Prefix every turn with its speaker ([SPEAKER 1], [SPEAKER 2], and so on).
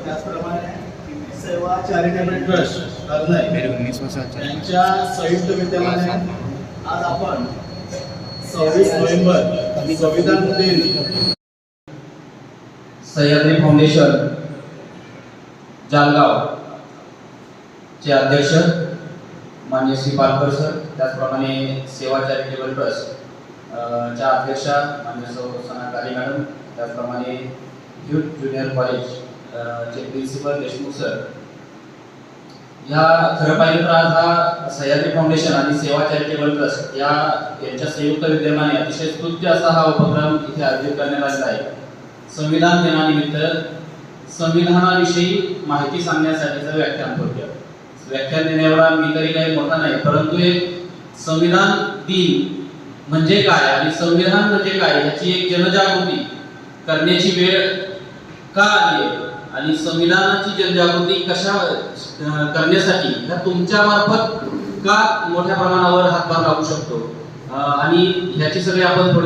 [SPEAKER 1] त्याचप्रमाणे सेवा charitable trust यांच्या संयुक्त विद्यमाने आज आपण 26 नोव्हेंबर संविधान दिन
[SPEAKER 2] सह्याद्री फाउंडेशन जालगाव चे अध्यक्ष माननीय श्री पालकर सर, त्याचप्रमाणे सेवा चॅरिटेबल ट्रस्ट च्या अध्यक्षा माननीय सौ सना काळे मॅडम, त्याचप्रमाणे युथ ज्युनियर कॉलेज चे प्रिन्सिपल देशमुख सर, ह्या खरं पाहिलं तर आज हा सह्याद्री फाउंडेशन आणि सेवा चॅरिटेबल ट्रस्ट यांच्या संयुक्त विद्यमाने अतिशय स्तुत्य असा हा उपक्रम इथे आयोजित करण्यात आलेला आहे. संविधान दिनानिमित्त संविधानाविषयी माहिती सांगण्यासाठीचं व्याख्यान होतं. व्याख्यान देण्यावर मी तरी काही मोठा नाही, परंतु एक संविधान दिन म्हणजे काय आणि संविधान म्हणजे काय याची एक जनजागृती करण्याची वेळ का आली आणि संविधानाची जनजागृती कशा करण्यासाठी ह्या तुमच्या मार्फत का मोठ्या प्रमाणावर हातभार लागू शकतो आणि ह्याची सगळी आपण थोडी